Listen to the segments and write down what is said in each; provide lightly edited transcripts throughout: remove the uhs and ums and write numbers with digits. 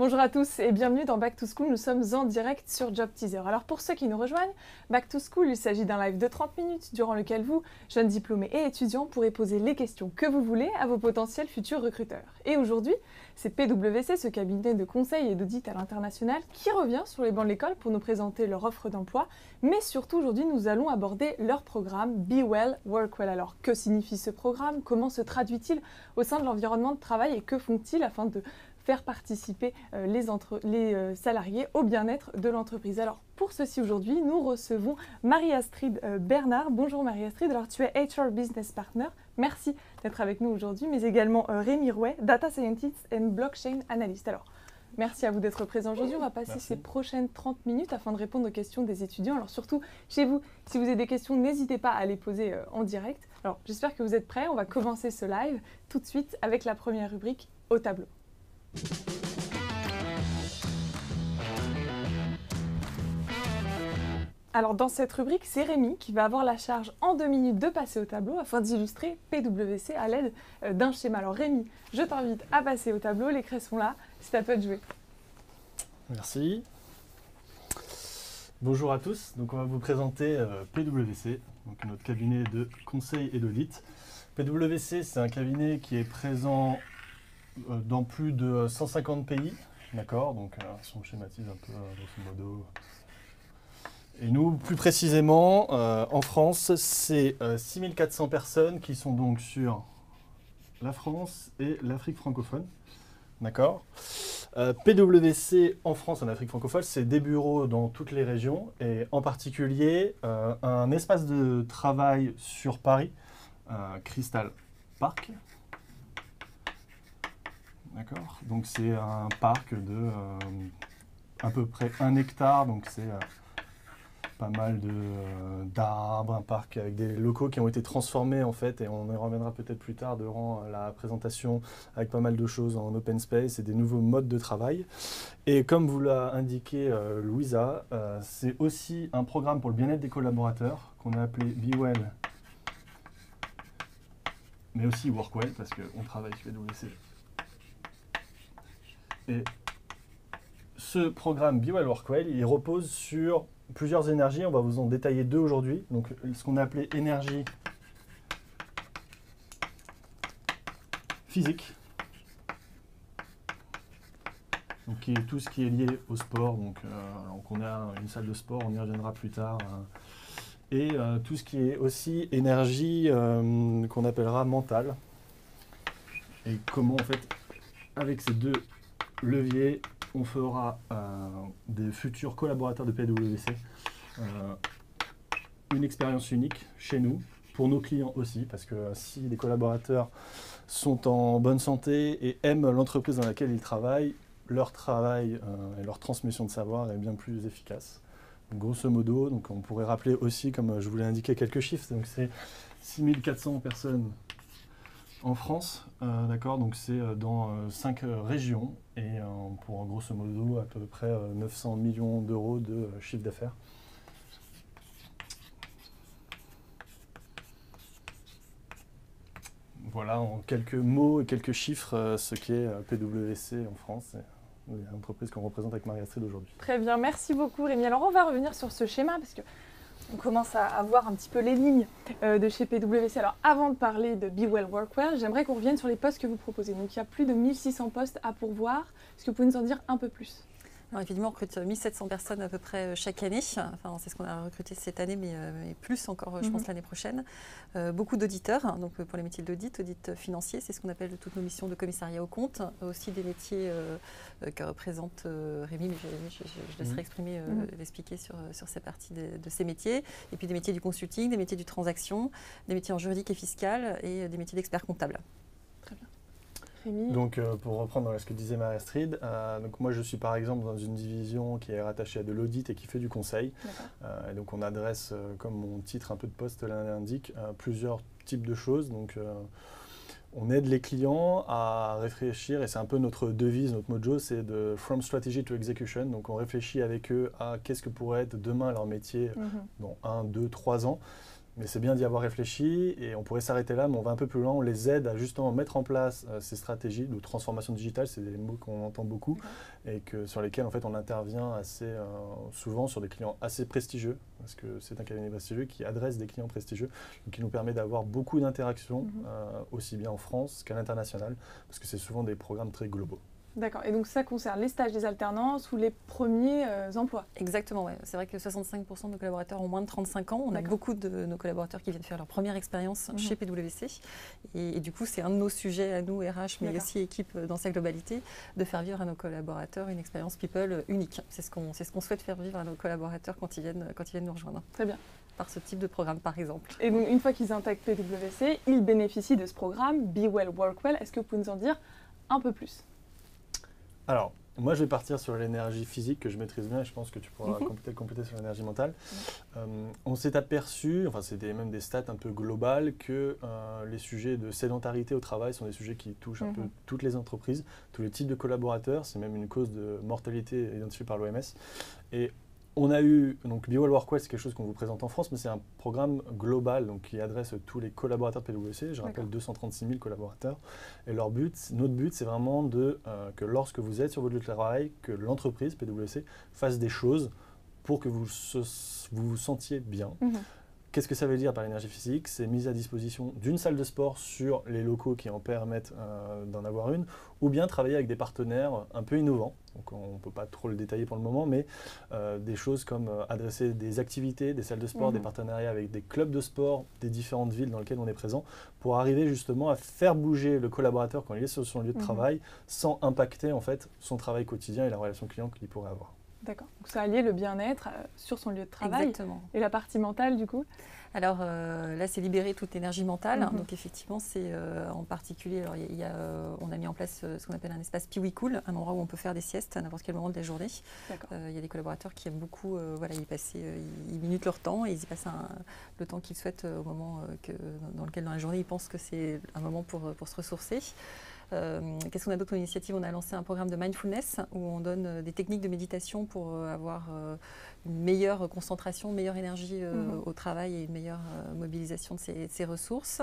Bonjour à tous et bienvenue dans Back to School, nous sommes en direct sur Job Teaser. Alors pour ceux qui nous rejoignent, Back to School, il s'agit d'un live de 30 minutes durant lequel vous, jeunes diplômés et étudiants, pourrez poser les questions que vous voulez à vos potentiels futurs recruteurs. Et aujourd'hui, c'est PwC, ce cabinet de conseil et d'audit à l'international, qui revient sur les bancs de l'école pour nous présenter leur offre d'emploi, mais surtout aujourd'hui nous allons aborder leur programme Be Well, Work Well. Alors que signifie ce programme? Comment se traduit-il au sein de l'environnement de travail et que font-ils afin de faire participer les salariés au bien-être de l'entreprise. Alors pour ceci aujourd'hui, nous recevons Marie-Astrid Bernard. Bonjour Marie-Astrid, alors tu es HR Business Partner, merci d'être avec nous aujourd'hui, mais également Rémi Rouet, Data Scientist and Blockchain Analyst. Alors merci à vous d'être présents aujourd'hui, on va passer ces prochaines 30 minutes afin de répondre aux questions des étudiants. Alors surtout chez vous, si vous avez des questions, n'hésitez pas à les poser en direct. Alors j'espère que vous êtes prêts, on va commencer ce live tout de suite avec la première rubrique au tableau. Alors dans cette rubrique, c'est Rémi qui va avoir la charge en 2 minutes de passer au tableau afin d'illustrer PwC à l'aide d'un schéma. Alors Rémi, je t'invite à passer au tableau, les craies sont là, c'est à toi de jouer. Merci. Bonjour à tous, donc on va vous présenter PwC, donc notre cabinet de conseil et d'audit. PwC, c'est un cabinet qui est présent dans plus de 150 pays, d'accord, donc si on schématise un peu grosso modo. Et nous, plus précisément, en France, c'est 6400 personnes qui sont donc sur la France et l'Afrique francophone, d'accord. PwC en France, en Afrique francophone, c'est des bureaux dans toutes les régions et en particulier un espace de travail sur Paris, Crystal Park. D'accord. Donc c'est un parc de à peu près 1 hectare, donc c'est pas mal d'arbres, un parc avec des locaux qui ont été transformés en fait, et on y reviendra peut-être plus tard durant la présentation, avec pas mal de choses en open space et des nouveaux modes de travail. Et comme vous l'a indiqué Louisa, c'est aussi un programme pour le bien-être des collaborateurs qu'on a appelé Be Well, mais aussi Work Well parce qu'on travaille chez PwC. Et ce programme Be Well Work Well, il repose sur plusieurs énergies. On va vous en détailler 2 aujourd'hui. Donc, ce qu'on a appelé énergie physique, donc qui est tout ce qui est lié au sport. Donc on a une salle de sport, on y reviendra plus tard. Et tout ce qui est aussi énergie qu'on appellera mentale. Et comment, en fait, avec ces 2 levier, on fera des futurs collaborateurs de PwC une expérience unique chez nous, pour nos clients aussi, parce que si les collaborateurs sont en bonne santé et aiment l'entreprise dans laquelle ils travaillent, leur travail et leur transmission de savoir est bien plus efficace. Donc, grosso modo, donc on pourrait rappeler aussi, comme je vous l'ai indiqué, quelques chiffres, donc c'est 6400 personnes en France, d'accord, donc c'est dans 5 régions et pour grosso modo à peu près 900 millions d'euros de chiffre d'affaires. Voilà en quelques mots et quelques chiffres ce qu'est PwC en France, l'entreprise qu'on représente avec Marie-Astrid aujourd'hui. Très bien, merci beaucoup Rémi. Alors on va revenir sur ce schéma parce que on commence à voir un petit peu les lignes de chez PwC. Alors avant de parler de Be Well, Work Well, j'aimerais qu'on revienne sur les postes que vous proposez. Donc il y a plus de 1600 postes à pourvoir. Est-ce que vous pouvez nous en dire un peu plus ? Alors évidemment, on recrute 1700 personnes à peu près chaque année. Enfin, c'est ce qu'on a recruté cette année, mais plus encore, je pense, l'année prochaine. Beaucoup d'auditeurs, donc pour les métiers d'audit, audit financier, c'est ce qu'on appelle toutes nos missions de commissariat aux comptes. Aussi des métiers que représente Rémi, mais je laisserai l'expliquer sur ces parties de ces métiers. Et puis des métiers du consulting, des métiers du transaction, des métiers en juridique et fiscal et des métiers d'experts comptables. Très bien. Donc pour reprendre ce que disait Marie-Astrid, donc moi je suis par exemple dans une division qui est rattachée à de l'audit et qui fait du conseil. Et donc on adresse, comme mon titre un peu de poste l'indique, plusieurs types de choses. Donc on aide les clients à réfléchir, et c'est un peu notre devise, notre mojo, c'est de From Strategy to Execution. Donc on réfléchit avec eux à qu'est-ce que pourrait être demain leur métier dans 1, 2, 3 ans. Mais c'est bien d'y avoir réfléchi et on pourrait s'arrêter là, mais on va un peu plus loin. On les aide à justement mettre en place ces stratégies de transformation digitale. C'est des mots qu'on entend beaucoup et sur lesquels en fait, on intervient assez souvent sur des clients assez prestigieux, parce que c'est un cabinet prestigieux qui adresse des clients prestigieux, donc qui nous permet d'avoir beaucoup d'interactions, aussi bien en France qu'à l'international, parce que c'est souvent des programmes très globaux. D'accord. Et donc ça concerne les stages, les alternances ou les premiers emplois? Exactement, ouais. C'est vrai que 65% de nos collaborateurs ont moins de 35 ans. On a beaucoup de nos collaborateurs qui viennent faire leur première expérience chez PwC. Et du coup, c'est un de nos sujets à nous, RH, mais aussi équipe dans sa globalité, de faire vivre à nos collaborateurs une expérience people unique. C'est ce qu'on souhaite faire vivre à nos collaborateurs quand ils viennent nous rejoindre. Très bien. Par ce type de programme, par exemple. Et donc, une fois qu'ils intègrent PwC, ils bénéficient de ce programme Be Well, Work Well. Est-ce que vous pouvez nous en dire un peu plus? Alors, moi, je vais partir sur l'énergie physique que je maîtrise bien et je pense que tu pourras compléter sur l'énergie mentale. On s'est aperçu, enfin, c'est même des stats un peu globales, que les sujets de sédentarité au travail sont des sujets qui touchent un peu toutes les entreprises, tous les types de collaborateurs. C'est même une cause de mortalité identifiée par l'OMS. Et on a eu, donc Be Well Work Well, c'est quelque chose qu'on vous présente en France, mais c'est un programme global donc, qui adresse tous les collaborateurs de PwC. Je rappelle 236 000 collaborateurs. Et notre but, c'est vraiment que lorsque vous êtes sur votre lieu de travail, que l'entreprise PwC fasse des choses pour que vous vous sentiez bien. Qu'est-ce que ça veut dire par l'énergie physique? C'est mise à disposition d'une salle de sport sur les locaux qui en permettent d'en avoir une, ou bien travailler avec des partenaires un peu innovants. Donc on ne peut pas trop le détailler pour le moment, mais des choses comme adresser des activités, des salles de sport, des partenariats avec des clubs de sport des différentes villes dans lesquelles on est présent, pour arriver justement à faire bouger le collaborateur quand il est sur son lieu de travail, sans impacter en fait son travail quotidien et la relation client qu'il pourrait avoir. D'accord. Donc ça allie le bien-être sur son lieu de travail. Exactement. Et la partie mentale du coup? Alors là, c'est libérer toute l'énergie mentale. Donc effectivement, c'est en particulier, alors, on a mis en place ce qu'on appelle un espace Piwi Cool, un endroit où on peut faire des siestes à n'importe quel moment de la journée. Il y a des collaborateurs qui aiment beaucoup, ils minutent leur temps et ils y passent le temps qu'ils souhaitent au moment dans lequel dans la journée ils pensent que c'est un moment pour se ressourcer. Qu'est-ce qu'on a d'autre comme initiative? On a lancé un programme de mindfulness où on donne des techniques de méditation pour avoir une meilleure concentration, une meilleure énergie au travail et une meilleure mobilisation de ses ressources.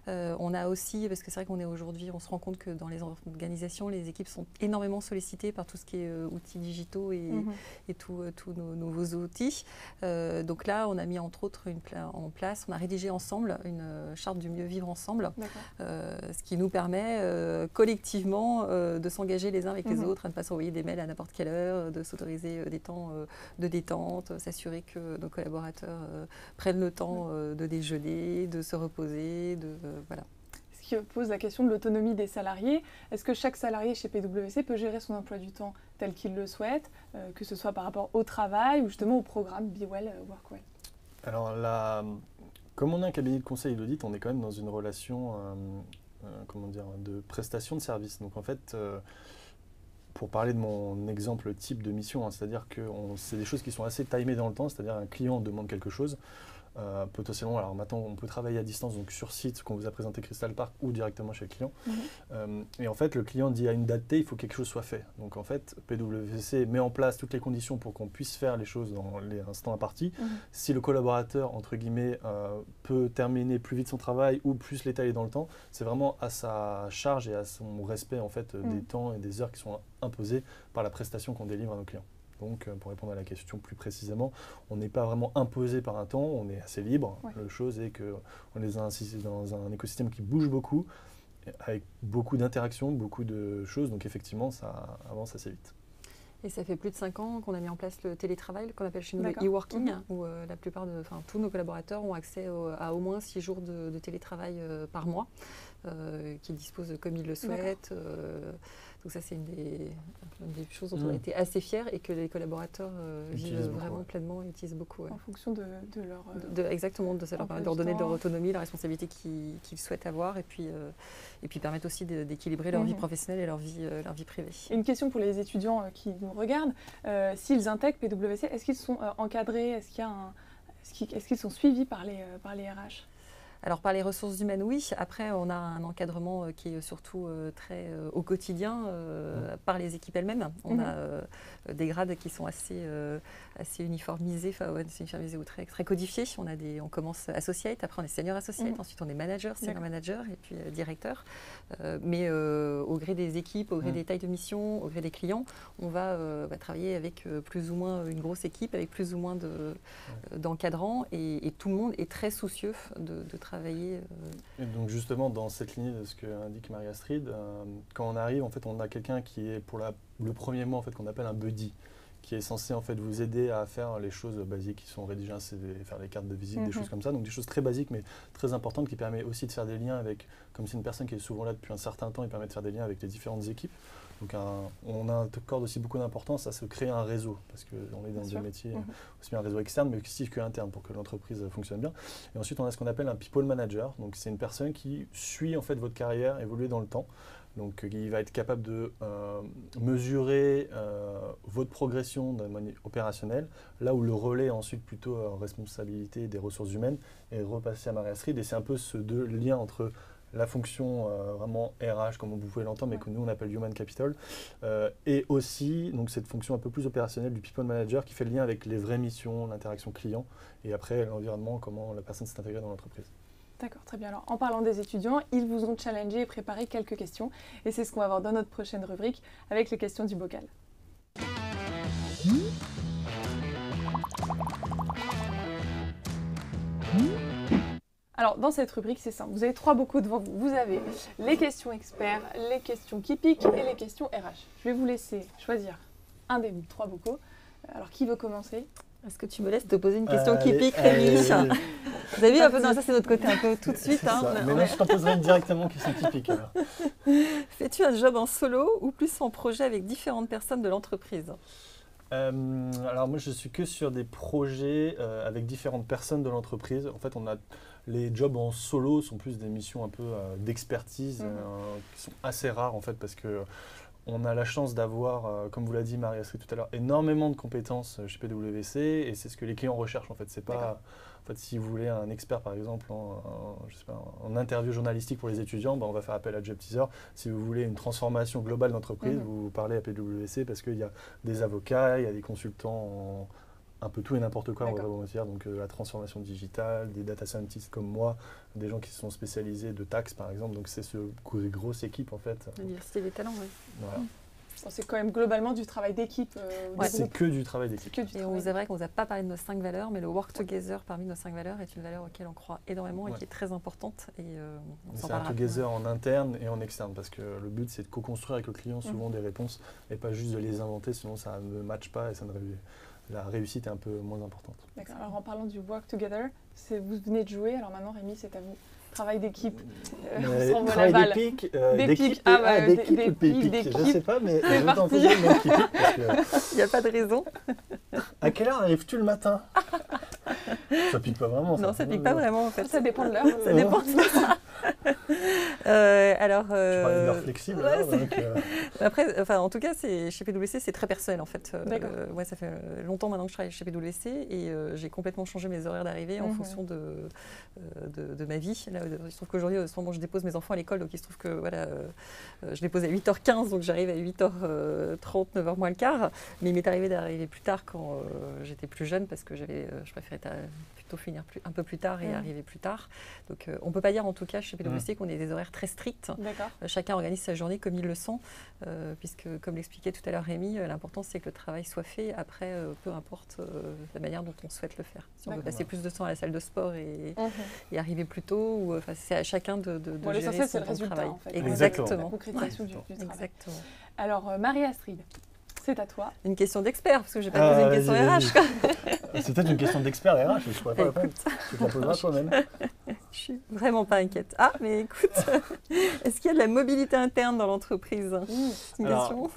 On a aussi, parce que c'est vrai qu'on est aujourd'hui, on se rend compte que dans les organisations, les équipes sont énormément sollicitées par tout ce qui est outils digitaux et tous nos nouveaux outils. Donc là, on a mis entre autres en place, on a rédigé ensemble une charte du mieux vivre ensemble, ce qui nous permet collectivement de s'engager les uns avec les autres, à ne pas s'envoyer des mails à n'importe quelle heure, de s'autoriser des temps de détente, s'assurer que nos collaborateurs prennent le temps de déjeuner, de se reposer, voilà. Ce qui pose la question de l'autonomie des salariés. Est-ce que chaque salarié chez PwC peut gérer son emploi du temps tel qu'il le souhaite, que ce soit par rapport au travail ou justement au programme Be Well, Work Well? Alors comme on est un cabinet de conseil et d'audit, on est quand même dans une relation de prestation de service. Donc en fait, pour parler de mon exemple type de mission, c'est-à-dire que c'est des choses qui sont assez timées dans le temps, c'est-à-dire un client demande quelque chose. Potentiellement, alors maintenant on peut travailler à distance, donc sur site, qu'on vous a présenté Crystal Park ou directement chez le client. Et en fait, le client dit à une date T, il faut que quelque chose soit fait. Donc en fait, PwC met en place toutes les conditions pour qu'on puisse faire les choses dans les instants impartis. Si le collaborateur, entre guillemets, peut terminer plus vite son travail ou plus l'étaler dans le temps, c'est vraiment à sa charge et à son respect en fait des temps et des heures qui sont imposés par la prestation qu'on délivre à nos clients. Donc, pour répondre à la question plus précisément, on n'est pas vraiment imposé par un temps, on est assez libre. La chose est qu'on est dans un écosystème qui bouge beaucoup, avec beaucoup d'interactions, beaucoup de choses. Donc, effectivement, ça avance assez vite. Et ça fait plus de 5 ans qu'on a mis en place le télétravail, qu'on appelle chez nous le e-working, où la plupart tous nos collaborateurs ont accès à au moins 6 jours de télétravail par mois, qu'ils disposent comme ils le souhaitent. Donc ça, c'est une des choses dont on a été assez fiers et que les collaborateurs vivent vraiment pleinement et utilisent beaucoup. En fonction de leur... exactement, ça leur permet de leur donner de leur autonomie, la responsabilité qu'ils souhaitent avoir et puis permettre aussi d'équilibrer leur vie professionnelle et leur vie privée. Et une question pour les étudiants qui nous regardent. S'ils intègrent PwC, est-ce qu'ils sont encadrés? Est-ce qu'ils sont suivis par les RH? Alors par les ressources humaines, oui. Après, on a un encadrement qui est surtout très au quotidien par les équipes elles-mêmes. On a des grades qui sont assez uniformisés, uniformisés ou très codifiés. On commence associate, après on est senior associate, ensuite on est manager, senior manager et puis directeur. Mais au gré des équipes, au gré des tailles de mission, au gré des clients, on va travailler avec plus ou moins une grosse équipe, avec plus ou moins d'encadrants et tout le monde est très soucieux de travailler. Et donc justement, dans cette lignée de ce qu'indique Marie-Astrid, quand on arrive, en fait, on a quelqu'un qui est pour le premier mois, en fait, qu'on appelle un buddy, qui est censé en fait vous aider à faire les choses basiques qui sont rédiger un CV, faire les cartes de visite, des choses comme ça. Donc des choses très basiques mais très importantes qui permettent aussi de faire des liens avec, comme c'est une personne qui est souvent là depuis un certain temps, il permet de faire des liens avec les différentes équipes. Donc on accorde aussi beaucoup d'importance à se créer un réseau parce qu'on est dans des métiers, aussi bien un réseau externe mais aussi qu'interne pour que l'entreprise fonctionne bien. Et ensuite on a ce qu'on appelle un people manager. Donc c'est une personne qui suit en fait votre carrière évoluer dans le temps. Donc il va être capable de mesurer votre progression d'un manière opérationnelle, là où le relais est ensuite plutôt en responsabilité des ressources humaines est repassé à Marie-Astrid. Et c'est un peu ce lien entre la fonction vraiment RH, comme vous pouvez l'entendre, mais que nous on appelle Human Capital, et aussi donc, cette fonction un peu plus opérationnelle du People Manager qui fait le lien avec les vraies missions, l'interaction client, et après l'environnement, comment la personne s'est intégrée dans l'entreprise. D'accord, très bien. Alors, en parlant des étudiants, ils vous ont challengé et préparé quelques questions. Et c'est ce qu'on va voir dans notre prochaine rubrique avec les questions du bocal. Alors, dans cette rubrique, c'est simple. Vous avez 3 bocaux devant vous. Vous avez les questions experts, les questions qui piquent et les questions RH. Je vais vous laisser choisir un des 3 bocaux. Alors, qui veut commencer ? Est-ce que tu me laisses te poser une question qui pique, Rémi ? Vous avez vu un peu, non, ça c'est notre côté un peu tout de suite. Mais là, je te poserai directement une question typique. Fais-tu un job en solo ou plus en projet avec différentes personnes de l'entreprise ? Alors moi, je suis que sur des projets avec différentes personnes de l'entreprise. En fait, les jobs en solo sont plus des missions un peu d'expertise qui sont assez rares en fait parce que on a la chance d'avoir, comme vous l'a dit Marie-Astrid tout à l'heure, énormément de compétences chez PwC et c'est ce que les clients recherchent en fait. C'est pas, en fait, si vous voulez un expert par exemple en interview journalistique pour les étudiants, on va faire appel à JobTeaser. Si vous voulez une transformation globale d'entreprise, vous parlez à PwC parce qu'il y a des avocats, il y a des consultants un peu tout et n'importe quoi, on va vous dire. Donc la transformation digitale, des data scientists comme moi, des gens qui sont spécialisés de taxes par exemple. Donc c'est des grosses équipes en fait. La diversité des talents, oui. Voilà. C'est quand même globalement du travail d'équipe. C'est que du travail d'équipe. Et on vous avouerait qu'on ne vous a pas parlé de nos 5 valeurs, mais le work together parmi nos 5 valeurs est une valeur auquel on croit énormément et qui est très importante. C'est un together en interne et en externe parce que le but c'est de co-construire avec le client souvent des réponses et pas juste de les inventer, sinon ça ne matche pas et la réussite est un peu moins importante. D'accord. Alors en parlant du work together, vous venez de jouer, alors maintenant Rémi c'est à vous. Travail d'équipe, on s'envoie la balle. D'équipe d'équipe, je ne sais pas, mais je vais t'en poser une autre qui pique parce que... Il n'y a pas de raison. À quelle heure arrives-tu le matin? Ça pique pas vraiment. Non, ça pique pas vraiment en fait. Ça dépend de l'heure. Ça dépend de l'heure. Tu parlais de l'heure flexible. Après, en tout cas, chez PwC, c'est très personnel en fait. Moi, ça fait longtemps maintenant que je travaille chez PwC et j'ai complètement changé mes horaires d'arrivée en fonction de ma vie. Là, il se trouve qu'aujourd'hui, au moment où je dépose mes enfants à l'école, donc il se trouve que je les pose à 8h15, donc j'arrive à 8h30, 9h moins le quart. Mais il m'est arrivé d'arriver plus tard quand j'étais plus jeune parce que je préférais plutôt finir un peu plus tard et arriver plus tard. Donc on ne peut pas dire en tout cas chez PwC qu'on ait des horaires très stricts. Chacun organise sa journée comme il le sent, puisque comme l'expliquait tout à l'heure Rémi, l'important c'est que le travail soit fait. Après, peu importe la manière dont on souhaite le faire. Si on veut passer plus de temps à la salle de sport et arriver plus tôt, c'est à chacun de gérer son temps de travail. En fait. Exactement. La concrétisation du travail. Exactement. Alors Marie-Astrid, c'est à toi. Une question d'expert, parce que je n'ai pas posé une question RH. C'est peut-être une question d'expert RH, je ne pourrais pas répondre. Tu te la poseras toi-même. Je suis vraiment pas inquiète. Ah, mais écoute, est-ce qu'il y a de la mobilité interne dans l'entreprise? C'est une question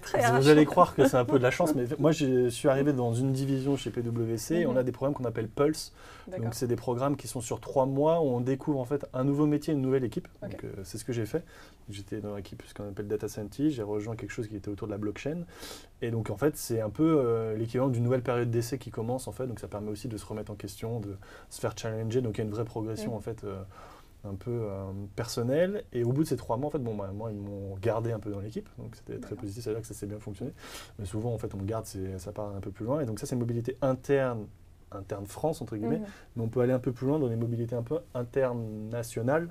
très RH. Vous allez croire que c'est un peu de la chance, mais moi je suis arrivé dans une division chez PwC et on a des programmes qu'on appelle Pulse. Donc c'est des programmes qui sont sur 3 mois où on découvre en fait un nouveau métier, une nouvelle équipe. Donc c'est ce que j'ai fait. J'étais dans l'équipe ce qu'on appelle Data Scientist, j'ai rejoint quelque chose qui était autour de la blockchain. Et donc en fait c'est un peu l'équivalent d'une nouvelle période d'essai qui commence en fait. Donc ça permet aussi de se remettre en question, de se faire challenger. Donc il y a une vraie progression en fait un peu personnelle. Et au bout de ces 3 mois, en fait, moi, ils m'ont gardé un peu dans l'équipe, donc c'était très positif, c'est-à-dire que ça s'est bien fonctionné. Mais souvent, en fait, on garde, ça part un peu plus loin. Et donc ça, c'est une mobilité interne France, entre guillemets, mais on peut aller un peu plus loin dans des mobilités un peu internationales,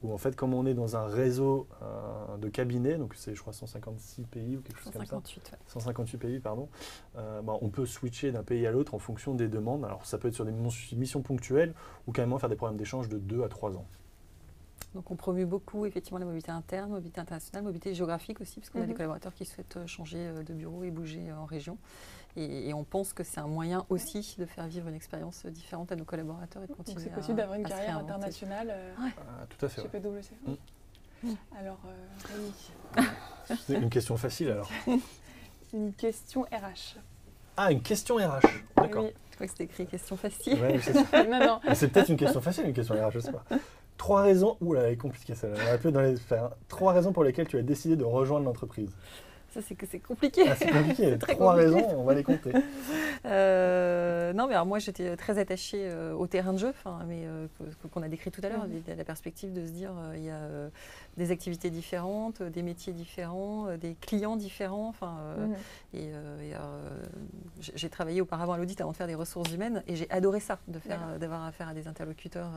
où en fait, comme on est dans un réseau de cabinets, donc c'est je crois 156 pays ou quelque chose 158, comme ça, 158 pays, pardon, on peut switcher d'un pays à l'autre en fonction des demandes. Alors ça peut être sur des missions ponctuelles ou carrément faire des programmes d'échange de 2 à 3 ans. Donc on promue beaucoup effectivement la mobilité interne, mobilité internationale, mobilité géographique aussi, parce qu'on a des collaborateurs qui souhaitent changer de bureau et bouger en région. Et on pense que c'est un moyen aussi de faire vivre une expérience différente à nos collaborateurs et de continuer. Donc c'est possible d'avoir une carrière internationale tout à fait, chez PwC. Alors, Rémi. C'est une question facile alors. Une question RH. Ah, une question RH. D'accord. Oui. Je crois que c'était écrit question facile. Ouais, c'est ça. Non. C'est peut-être une question facile, une question RH, je sais pas. 3 raisons. Ouh là, elle est compliquée celle-là. On va un peu dans les faire. 3 raisons pour lesquelles tu as décidé de rejoindre l'entreprise. Ça, c'est que c'est compliqué. Ah, c'est compliqué. C'est très 3 compliqué. raisons, on va les compter. Non, mais alors moi, j'étais très attachée au terrain de jeu, qu'on a décrit tout à l'heure, la perspective de se dire il y a des activités différentes, des métiers différents, des clients différents. J'ai travaillé auparavant à l'audit avant de faire des ressources humaines et j'ai adoré ça, d'avoir affaire à des interlocuteurs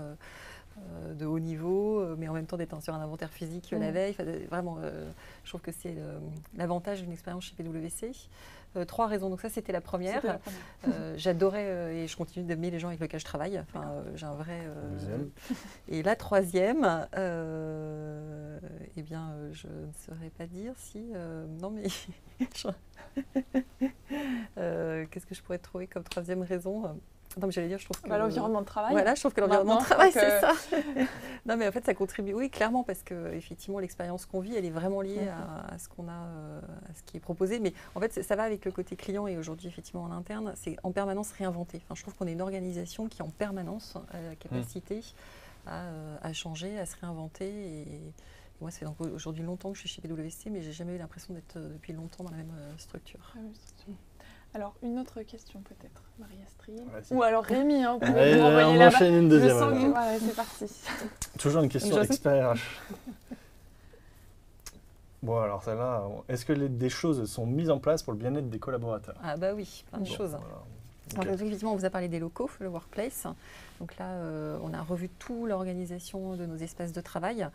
de haut niveau, mais en même temps d'être sur un inventaire physique la veille. Vraiment, je trouve que c'est l'avantage d'une expérience chez PwC. 3 raisons. Donc ça, c'était la première. J'adorais et je continue d'aimer les gens avec lesquels je travaille. J'ai un vrai... Deuxième. Et la troisième, eh bien, je ne saurais pas dire si... non, mais... Qu'est-ce que je pourrais trouver comme troisième raison ? Non, mais j'allais dire, je trouve que... l'environnement de travail. Voilà, je trouve que l'environnement de travail, c'est ça. Non, mais en fait, ça contribue, oui, clairement, parce que effectivement, l'expérience qu'on vit, elle est vraiment liée à ce qu'on a, à ce qui est proposé. Mais en fait, ça va avec le côté client et aujourd'hui, effectivement, en interne, c'est en permanence réinventé. Je trouve qu'on est une organisation qui, en permanence, a la capacité à changer, à se réinventer. Et moi, ça fait donc aujourd'hui longtemps que je suis chez PwC, mais j'ai jamais eu l'impression d'être depuis longtemps dans la même structure. Alors, une autre question peut-être, Marie-Astrid. Ou alors Rémi, vous pouvez on m'envoyer là-bas. enchaîne une deuxième. C'est parti. Toujours une question expert RH. Bon, alors celle-là, est-ce que des choses sont mises en place pour le bien-être des collaborateurs ? Ah bah oui, plein de choses. Voilà. Alors, effectivement, on vous a parlé des locaux, le workplace. Donc là, on a revu toute l'organisation de nos espaces de travail.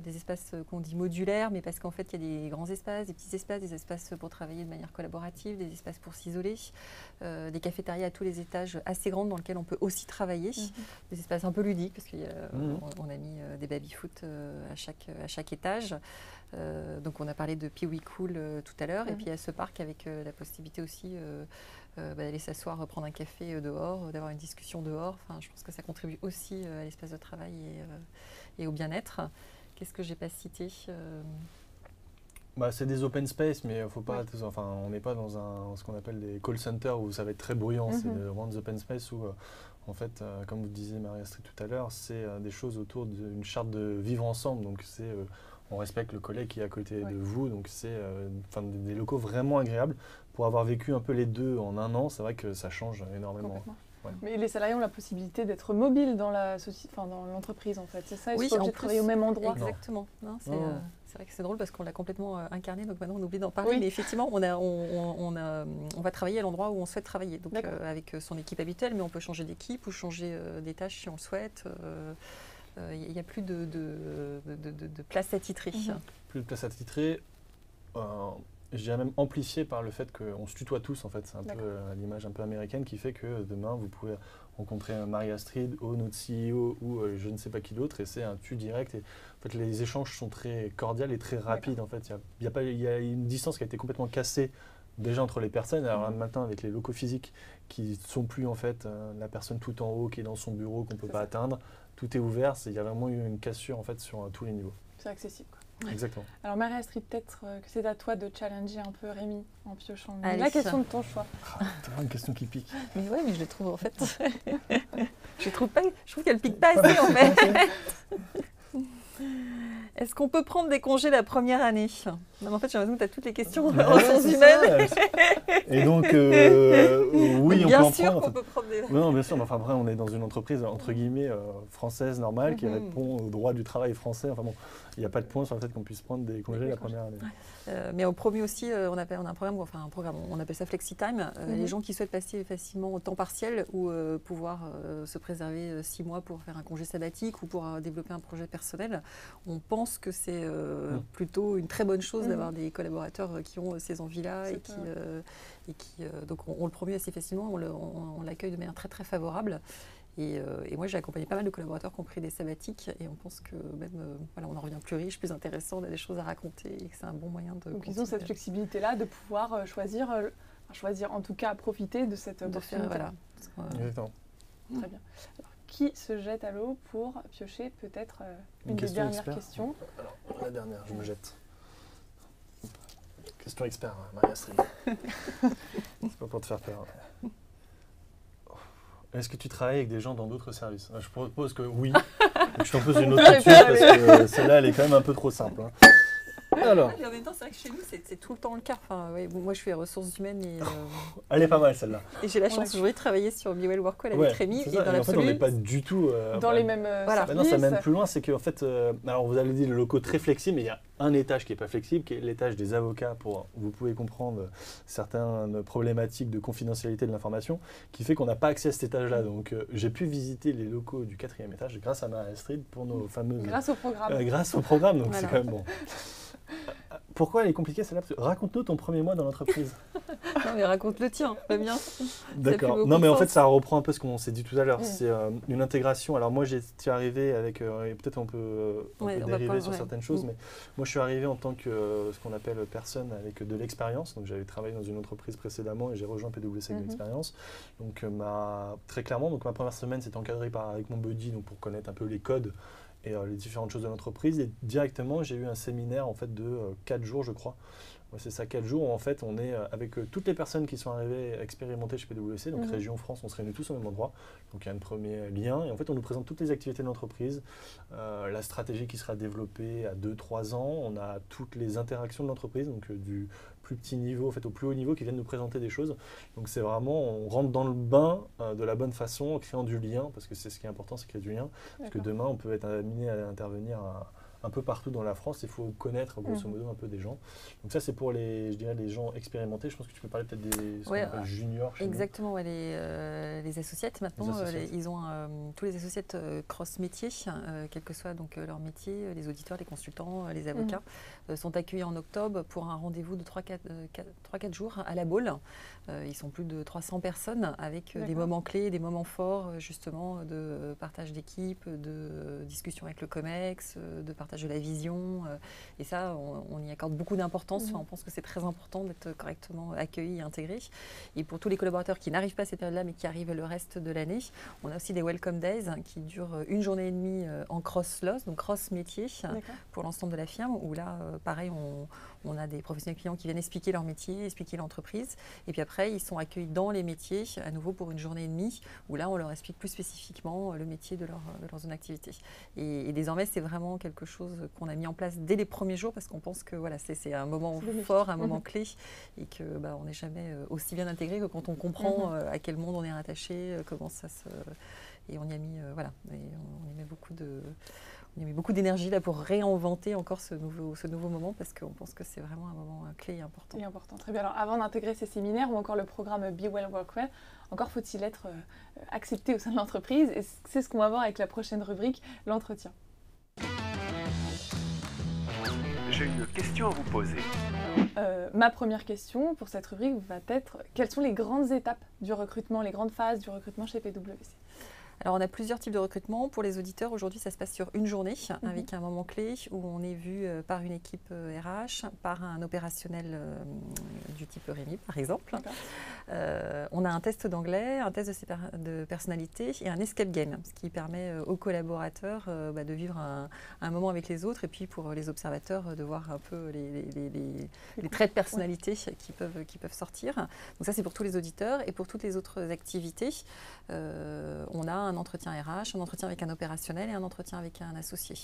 Des espaces qu'on dit modulaires, mais parce qu'en fait, il y a des grands espaces, des petits espaces, des espaces pour travailler de manière collaborative, des espaces pour s'isoler, des cafétérias à tous les étages assez grandes dans lesquelles on peut aussi travailler, des espaces un peu ludiques, parce qu'on a mis des baby-foot à chaque étage. Donc on a parlé de Pee Wee Cool tout à l'heure, et puis il y a ce parc avec la possibilité aussi d'aller s'asseoir, prendre un café dehors, d'avoir une discussion dehors. Je pense que ça contribue aussi à l'espace de travail et au bien-être. Qu'est-ce que j'ai pas cité c'est des open space, mais faut pas. On n'est pas dans ce qu'on appelle des call centers où ça va être très bruyant. C'est vraiment des open space où, en fait, comme vous disiez Marie-Astrid tout à l'heure, c'est des choses autour d'une charte de vivre ensemble. Donc c'est on respecte le collègue qui est à côté de vous. Donc c'est des locaux vraiment agréables. Pour avoir vécu un peu les deux en un an, c'est vrai que ça change énormément. Ouais. Mais les salariés ont la possibilité d'être mobiles dans la société, dans l'entreprise en fait. C'est ça, ils sont obligés de travailler au même endroit. Exactement. C'est vrai que c'est drôle parce qu'on l'a complètement incarné, donc maintenant on oublie d'en parler. Mais effectivement, on va travailler à l'endroit où on souhaite travailler, donc avec son équipe habituelle, mais on peut changer d'équipe ou changer des tâches si on le souhaite. Il n'y a plus de place attitrée. Plus de place attitrée. Je dirais même amplifié par le fait qu'on se tutoie tous, en fait. C'est un peu l'image un peu américaine qui fait que demain, vous pouvez rencontrer Marie-Astrid ou notre CEO ou je ne sais pas qui d'autre, et c'est un tu direct. Et, en fait, les échanges sont très cordiaux et très rapides. En fait. Il y a une distance qui a été complètement cassée déjà entre les personnes. Alors maintenant, avec les locaux physiques qui ne sont plus en fait la personne tout en haut qui est dans son bureau qu'on ne peut pas atteindre, tout est ouvert. Il y a vraiment eu une cassure en fait, sur tous les niveaux. C'est accessible, quoi. Exactement. Alors Marie-Astrid, peut-être que c'est à toi de challenger un peu Rémi en piochant la question de ton choix. C'est une question qui pique. Mais ouais, mais je le trouve en fait. Je trouve qu'elle pique pas assez en fait. Est-ce qu'on peut prendre des congés la première année? Non, en fait, j'ai l'impression que tu as toutes les questions Ouais, ressources c'est humaines. ça. Et donc, oui, on Bien peut en sûr prendre. qu'on peut prendre des... Non, bien sûr, mais enfin, après, on est dans une entreprise, entre guillemets, française, normale, qui Mhm. répond au droit du travail français. Enfin bon, il n'y a pas de point sur le fait qu'on puisse prendre des congés la première année. Mais au premier aussi, on a un programme, on appelle ça FlexiTime. Les gens qui souhaitent passer facilement au temps partiel ou pouvoir se préserver 6 mois pour faire un congé sabbatique ou pour développer un projet personnel, on pense que c'est plutôt une très bonne chose d'avoir des collaborateurs qui ont ces envies-là donc on le promue assez facilement, on l'accueille de manière très très favorable. Et moi, j'ai accompagné pas mal de collaborateurs qui ont pris des sabbatiques et on pense que même, on en revient plus riche, plus intéressant, on a des choses à raconter et que c'est un bon moyen de... Donc ils ont cette flexibilité-là de pouvoir choisir, en tout cas, profiter de cette opportunité. Voilà. Exactement. Très bien. Alors, qui se jette à l'eau pour piocher peut-être une des dernières questions? Alors, la dernière, je me jette. Question expert, Maria Astrid. C'est pas pour te faire peur. Est-ce que tu travailles avec des gens dans d'autres services? Je propose que oui. Donc, je t'en pose une autre question parce que celle-là, elle est quand même un peu trop simple. Alors. Et en même temps, c'est vrai que chez nous, c'est tout le temps le cas. Enfin, moi, je suis ressources humaines et Elle est pas mal, celle-là. j'ai la chance aujourd'hui de travailler sur Be Well Work Well avec Rémi. Et dans en fait, on n'est pas du tout dans les mêmes services. Non, ça mène plus loin. C'est qu'en fait, alors vous avez dit le locaux très flexible, mais il y a un étage qui n'est pas flexible, qui est l'étage des avocats, vous pouvez comprendre certaines problématiques de confidentialité de l'information, qui fait qu'on n'a pas accès à cet étage-là. Donc, j'ai pu visiter les locaux du 4e étage grâce à Maria Astrid pour nos fameuses... Grâce au programme. Grâce au programme, donc c'est quand même bon. Pourquoi elle est compliquée celle-là? Raconte-nous ton premier mois dans l'entreprise. Non, mais raconte le tien, pas bien. D'accord. Non, mais en fait, ça reprend un peu ce qu'on s'est dit tout à l'heure. C'est une intégration. Alors, moi, j'étais arrivé avec. Peut-être on peut dériver sur certaines choses, mais moi, je suis arrivé en tant que ce qu'on appelle personne avec de l'expérience. Donc, j'avais travaillé dans une entreprise précédemment et j'ai rejoint PwC avec de l'expérience. Donc, très clairement, ma première semaine, c'était encadré avec mon buddy pour connaître un peu les codes et les différentes choses de l'entreprise. Et directement, j'ai eu un séminaire en fait, de 4 jours, je crois. Ouais, c'est ça, 4 jours où en fait, on est avec toutes les personnes qui sont arrivées expérimentées chez PwC, donc Région France, on se réunit tous au même endroit. Donc il y a un premier lien et en fait, on nous présente toutes les activités de l'entreprise, la stratégie qui sera développée à 2-3 ans. On a toutes les interactions de l'entreprise, donc du plus petit niveau en fait, au plus haut niveau qui viennent nous présenter des choses. Donc c'est vraiment, on rentre dans le bain de la bonne façon en créant du lien, parce que c'est ce qui est important, c'est créer du lien. Parce que demain, on peut être amené à intervenir un peu partout dans la France, il faut connaître grosso modo un peu des gens. Donc ça c'est pour les gens expérimentés. Je pense que tu peux parler peut-être des juniors. Exactement, les associates maintenant, ils ont tous les associates cross-métiers, quel que soit donc, leur métier, les auditeurs, les consultants, les avocats, sont accueillis en octobre pour un rendez-vous de 3-4 jours à la Baule. Ils sont plus de 300 personnes avec des moments clés, des moments forts justement de partage d'équipe, de discussion avec le COMEX, de partage de la vision. Et ça, on y accorde beaucoup d'importance. On pense que c'est très important d'être correctement accueilli et intégré. Et pour tous les collaborateurs qui n'arrivent pas à cette période-là, mais qui arrivent le reste de l'année, on a aussi des Welcome Days qui durent 1 journée et demie en cross-loss, donc cross-métier, pour l'ensemble de la firme, où là, pareil, on a des professionnels clients qui viennent expliquer leur métier, expliquer l'entreprise. Et puis après, ils sont accueillis dans les métiers, à nouveau pour 1 journée et demie, où là, on leur explique plus spécifiquement le métier de leur zone d'activité. Et désormais, c'est vraiment quelque chose qu'on a mis en place dès les premiers jours, parce qu'on pense que voilà, c'est un moment fort, un moment clé, et que on n'est jamais aussi bien intégré que quand on comprend à quel monde on est rattaché, comment ça se... Et on y a mis, et on y met beaucoup d'énergie là pour réinventer encore ce nouveau moment, parce qu'on pense que c'est vraiment un moment clé et important. Et important, très bien. Alors avant d'intégrer ces séminaires ou encore le programme Be Well Work Well, encore faut-il être accepté au sein de l'entreprise, et c'est ce qu'on va voir avec la prochaine rubrique, l'entretien. J'ai une question à vous poser. Ma première question pour cette rubrique va être, quelles sont les grandes étapes du recrutement, les grandes phases du recrutement chez PwC? Alors, on a plusieurs types de recrutement. Pour les auditeurs, aujourd'hui, ça se passe sur 1 journée, avec un moment clé où on est vu par une équipe RH, par un opérationnel du type Rémi, par exemple. On a un test d'anglais, un test de personnalité et un escape game, ce qui permet aux collaborateurs de vivre un moment avec les autres, et puis pour les observateurs de voir un peu les traits de personnalité qui peuvent sortir. Donc ça, c'est pour tous les auditeurs. Et pour toutes les autres activités, on a un entretien RH, un entretien avec un opérationnel et un entretien avec un associé.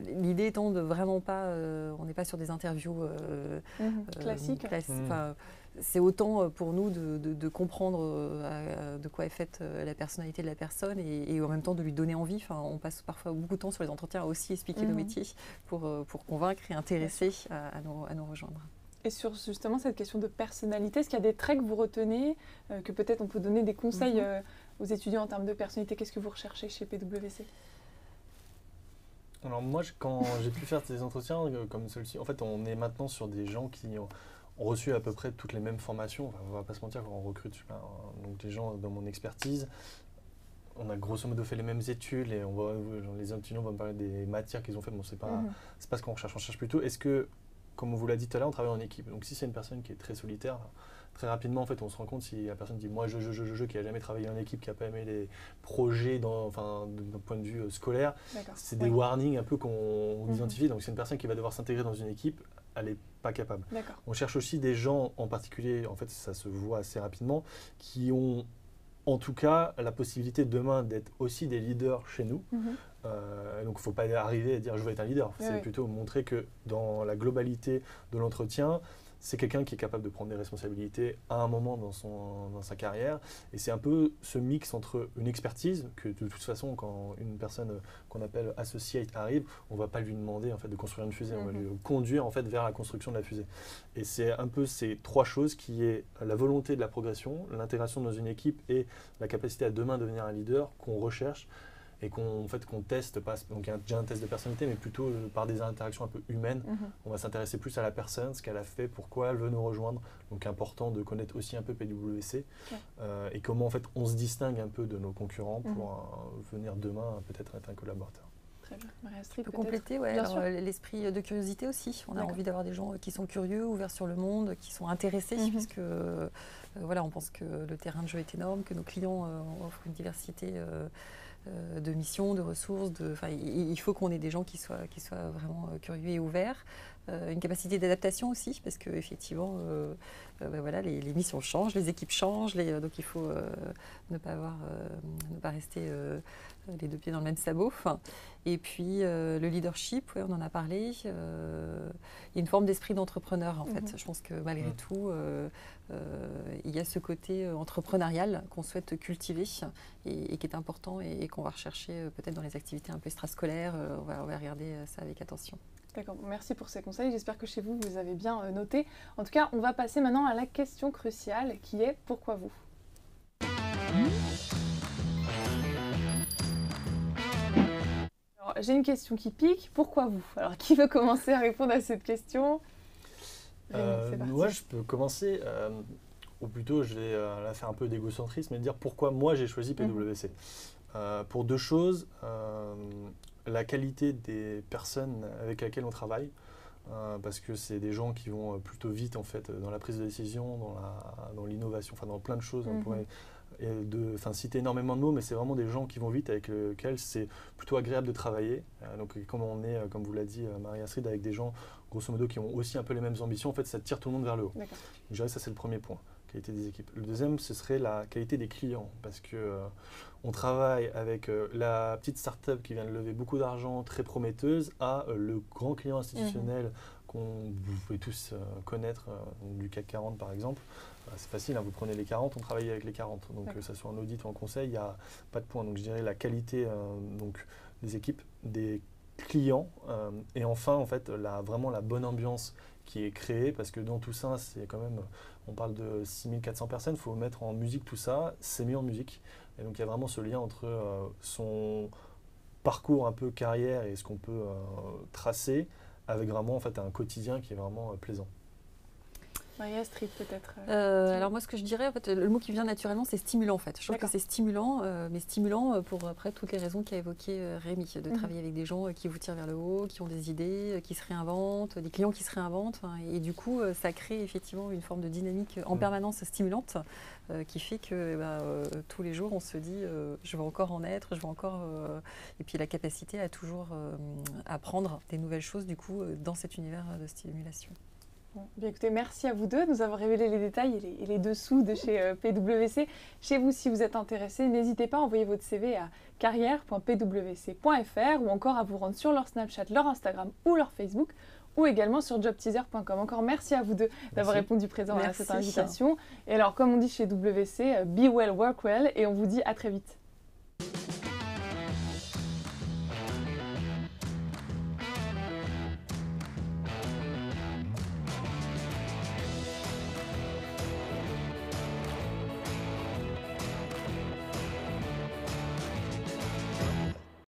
L'idée étant de vraiment pas, on n'est pas sur des interviews classiques. C'est autant pour nous de comprendre de quoi est faite la personnalité de la personne et en même temps de lui donner envie. Enfin, on passe parfois beaucoup de temps sur les entretiens à aussi expliquer nos métiers pour convaincre et intéresser à nous rejoindre. Et sur justement cette question de personnalité, est-ce qu'il y a des traits que vous retenez, que peut-être on peut donner des conseils aux étudiants en termes de personnalité? Qu'est-ce que vous recherchez chez PwC? Alors moi, quand j'ai pu faire des entretiens comme celui-ci, en fait, on est maintenant sur des gens qui ont reçu à peu près toutes les mêmes formations. Enfin, on ne va pas se mentir, quand on recrute donc des gens dans mon expertise, on a grosso modo fait les mêmes études et les étudiants vont me parler des matières qu'ils ont fait. Bon, c'est pas ce qu'on recherche. On cherche plutôt, est-ce que, comme on vous l'a dit tout à l'heure, on travaille en équipe. Donc si c'est une personne qui est très solitaire, très rapidement, en fait, on se rend compte si la personne dit moi, qui n'a jamais travaillé en équipe, qui n'a pas aimé les projets d'un point de vue scolaire, c'est des warnings un peu qu'on identifie. Donc, c'est une personne qui va devoir s'intégrer dans une équipe, elle n'est pas capable. On cherche aussi des gens en particulier, en fait, ça se voit assez rapidement, qui ont en tout cas la possibilité demain d'être aussi des leaders chez nous. Donc, il ne faut pas arriver à dire je veux être un leader. C'est plutôt montrer que dans la globalité de l'entretien, c'est quelqu'un qui est capable de prendre des responsabilités à un moment dans sa carrière. Et c'est un peu ce mix entre une expertise, que de toute façon, quand une personne qu'on appelle associate arrive, on ne va pas lui demander en fait, de construire une fusée, on va lui conduire en fait, vers la construction de la fusée. Et c'est un peu ces trois choses qui est la volonté de la progression, l'intégration dans une équipe et la capacité à demain devenir un leader qu'on recherche. Et qu'on teste, pas, donc il y a déjà un test de personnalité, mais plutôt par des interactions un peu humaines. On va s'intéresser plus à la personne, ce qu'elle a fait, pourquoi elle veut nous rejoindre. Donc important de connaître aussi un peu PwC et comment en fait, on se distingue un peu de nos concurrents pour venir demain peut-être être un collaborateur. Très bien. Marie-Astrid, peut compléter l'esprit de curiosité aussi. On a envie d'avoir des gens qui sont curieux, ouverts sur le monde, qui sont intéressés, puisque on pense que le terrain de jeu est énorme, que nos clients offrent une diversité de missions, de ressources. Il faut qu'on ait des gens qui soient vraiment curieux et ouverts. Une capacité d'adaptation aussi, parce qu'effectivement, les missions changent, les équipes changent, donc il faut ne pas rester les deux pieds dans le même sabot. Et puis le leadership, on en a parlé, il y a une forme d'esprit d'entrepreneur en fait. Je pense que malgré tout, il y a ce côté entrepreneurial qu'on souhaite cultiver et qui est important et qu'on va rechercher peut-être dans les activités un peu extrascolaires. On va regarder ça avec attention. D'accord, merci pour ces conseils. J'espère que chez vous, vous avez bien noté. En tout cas, on va passer maintenant à la question cruciale qui est « Pourquoi vous ?» Alors, j'ai une question qui pique. Pourquoi vous? Alors, qui veut commencer à répondre à cette question? Moi, je peux commencer. Ou plutôt, je vais là, faire un peu d'égocentrisme et dire pourquoi moi j'ai choisi PwC. Pour deux choses. La qualité des personnes avec lesquelles on travaille, parce que c'est des gens qui vont plutôt vite en fait dans la prise de décision, dans l'innovation, enfin dans plein de choses. On pourrait citer énormément de mots, mais c'est vraiment des gens qui vont vite avec lesquels c'est plutôt agréable de travailler. Donc comme on est, comme vous l'a dit Marie-Astrid, avec des gens grosso modo qui ont aussi un peu les mêmes ambitions, en fait ça tire tout le monde vers le haut. Donc, je dirais que ça c'est le premier point. Qualité des équipes. Le deuxième, ce serait la qualité des clients, parce que on travaille avec la petite start-up qui vient de lever beaucoup d'argent, très prometteuse, à le grand client institutionnel vous pouvez tous connaître, du CAC 40 par exemple. C'est facile, vous prenez les 40, on travaille avec les 40. Donc que ce soit en audit ou en conseil, il n'y a pas de point. Donc je dirais la qualité des équipes, des clients, et enfin en fait vraiment la bonne ambiance qui est créée, parce que dans tout ça, c'est quand même, on parle de 6400 personnes, il faut mettre en musique tout ça, c'est mis en musique. Et donc il y a vraiment ce lien entre son parcours un peu carrière et ce qu'on peut tracer, avec vraiment en fait un quotidien qui est vraiment plaisant. Marie-Astrid peut-être. Alors moi ce que je dirais, en fait, le mot qui vient naturellement c'est stimulant en fait. Je trouve que c'est stimulant, mais stimulant pour après toutes les raisons qu'a évoquées Rémi, de travailler avec des gens qui vous tirent vers le haut, qui ont des idées, qui se réinventent, des clients qui se réinventent, et du coup ça crée effectivement une forme de dynamique en permanence stimulante qui fait que tous les jours on se dit je veux encore en être, je veux encore et puis la capacité à toujours apprendre des nouvelles choses du coup dans cet univers de stimulation. Bon, bien écoutez, merci à vous deux de nous avoir révélé les détails et les dessous de chez PwC. Chez vous, si vous êtes intéressé, n'hésitez pas à envoyer votre CV à carrière.pwc.fr ou encore à vous rendre sur leur Snapchat, leur Instagram ou leur Facebook ou également sur jobteaser.com. Encore merci à vous deux d'avoir répondu présent à cette invitation. Et alors, comme on dit chez WC, be well, work well et on vous dit à très vite.